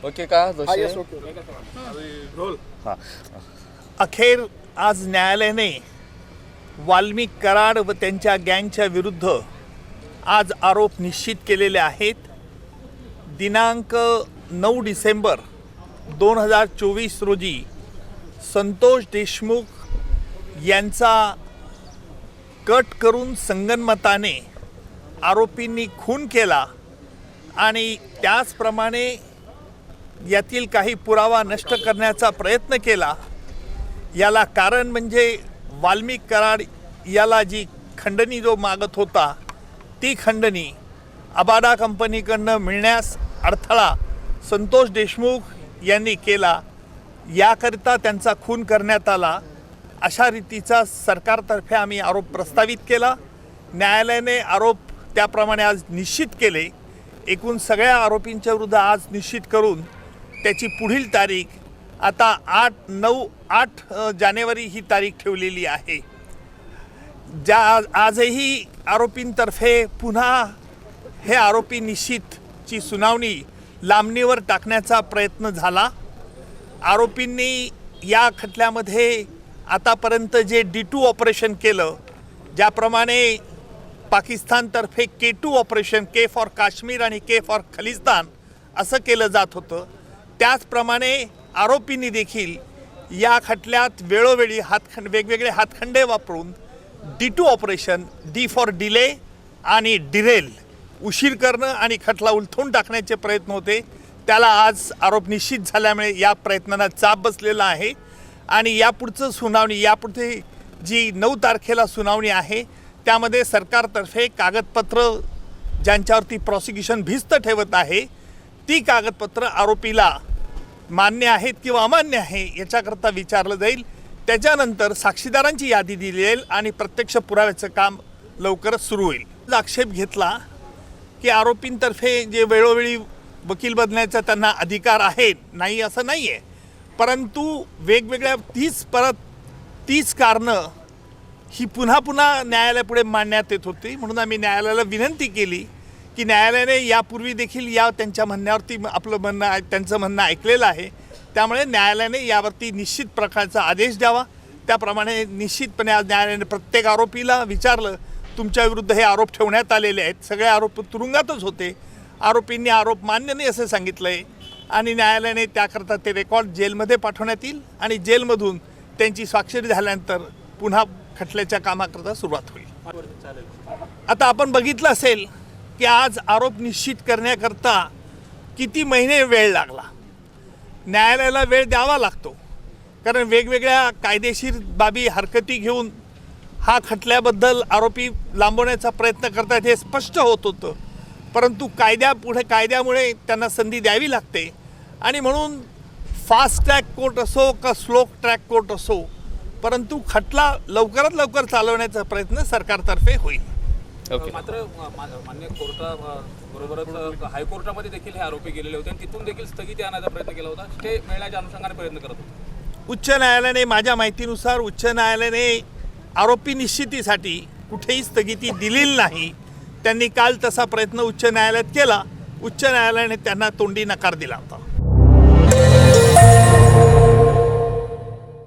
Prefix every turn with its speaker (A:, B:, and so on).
A: Okay का
B: अखेर आज न्यायालयाने वाल्मिक कराड व त्यांच्या गँगच्या विरुद्ध आज आरोप निश्चित केलेले आहेत. दिनांक 9 डिसेंबर 2024 रोजी संतोष देशमुख यांचा कट करून संगनमताने आरोपींनी खून केला आणि त्याचप्रमाणे यातील काही पुरावा नष्ट करण्याचा प्रयत्न केला. याला कारण म्हणजे वाल्मिक कराड याला जी खंडणी जो मागत होता ती खंडणी अबाडा कंपनीकडनं मिळण्यास अडथळा संतोष देशमुख यांनी केला. याकरिता त्यांचा खून करण्यात आला अशा रीतीचा सरकारतर्फे आम्ही आरोप प्रस्तावित केला. न्यायालयाने आरोप त्याप्रमाणे आज निश्चित केले. एकूण सगळ्या आरोपींच्या विरुद्ध आज निश्चित करून त्याची पुढील तारीख आता 8 जानेवारी ही तारीख ठेवलेली आहे. आजही आरोपींतर्फे पुन्हा हे आरोपी निश्चितची सुनावणी लांबणीवर टाकण्याचा प्रयत्न झाला. आरोपींनी या खटल्यामध्ये आतापर्यंत जे D2 ऑपरेशन केलं, ज्याप्रमाणे पाकिस्तानतर्फे K2 operation, K for Kashmir आणि K फॉर खलिस्तान असं केलं जात होतं, त्याचप्रमाणे आरोपींनी देखील या खटल्यात वेळोवेळी वेगवेगळे हातखंडे वापरून D2 operation, D for delay आणि डिरेल, उशीर करणं आणि खटला उलथून टाकण्याचे प्रयत्न होते. त्याला आज आरोप निश्चित झाल्यामुळे या प्रयत्नांना चाप बसलेला आहे आणि यापुढचं सुनावणी, यापुढे जी 9 तारखेला सुनावणी आहे त्यामध्ये सरकारतर्फे कागदपत्र ज्यांच्यावरती प्रॉसिक्युशन भिस्त ठेवत आहे ती कागदपत्र आरोपीला मान्य आहेत किंवा अमान्य आहे याच्याकरता विचारलं जाईल. त्याच्यानंतर साक्षीदारांची यादी दिली जाईल आणि प्रत्यक्ष पुराव्याचं काम लवकरच सुरू होईल. आक्षेप घेतला की आरोपींतर्फे जे वेळोवेळी वकील बदलण्याचा त्यांना अधिकार आहे, नाही असं नाही आहे, परंतु वेगवेगळ्या 30 कारणं ही पुन्हा पुन्हा न्यायालयापुढे मांडण्यात येत होती. म्हणून आम्ही न्यायालयाला विनंती केली की न्यायालयाने यापूर्वी देखील त्यांच्या म्हणण्यावरती त्यांचं म्हणणं ऐकलेलं आहे, त्यामुळे न्यायालयाने यावरती निश्चित प्रकारचा आदेश द्यावा. त्याप्रमाणे निश्चितपणे आज न्यायालयाने प्रत्येक आरोपीला विचारलं, तुमच्या विरुद्ध हे आरोप ठेवण्यात आलेले आहेत, सगळे आरोप तुरुंगातच होते, आरोपींनी आरोप मान्य नाही असं सांगितलं आहे आणि न्यायालयाने त्याकरता ते रेकॉर्ड जेलमध्ये पाठवण्यात येईल आणि जेलमधून त्यांची स्वाक्षरी झाल्यानंतर पुन्हा खटल्याच्या कामाकरता सुरुवात होईल. आता आपण बघितलं असेल की आज आरोप निश्चित करण्याकरता किती महिने वेळ लागला. न्यायालयाला वेळ द्यावा लागतो कारण वेगवेगळ्या कायदेशीर बाबी हरकती घेऊन हा खटल्याबद्दल आरोपी लांबवण्याचा प्रयत्न करतात हे स्पष्ट होत होतं, परंतु कायद्यामुळे त्यांना संधी द्यावी लागते आणि म्हणून फास्ट ट्रॅक कोर्ट असो का स्लो ट्रॅक कोर्ट असो, परंतु खटला लवकरात लवकर चालवण्याचा प्रयत्न सरकारतर्फे होईल.
C: मात्र मान्य कोर्टाबरोबरच हायकोर्टामध्ये देखील हे आरोपी गेलेले होते आणि तिथून देखील स्थगिती आणण्याचा प्रयत्न केला होता, स्टे मिळण्याच्या अनुषंगाने प्रयत्न करत होते.
B: उच्च न्यायालयाने, माझ्या माहितीनुसार उच्च न्यायालयाने आरोपी निश्चितीसाठी कुठेही स्थगिती दिलेली नाही. त्यांनी काल तसा प्रयत्न उच्च न्यायालयात केला. उच्च न्यायालयाने त्यांना तोंडी नकार दिला होता.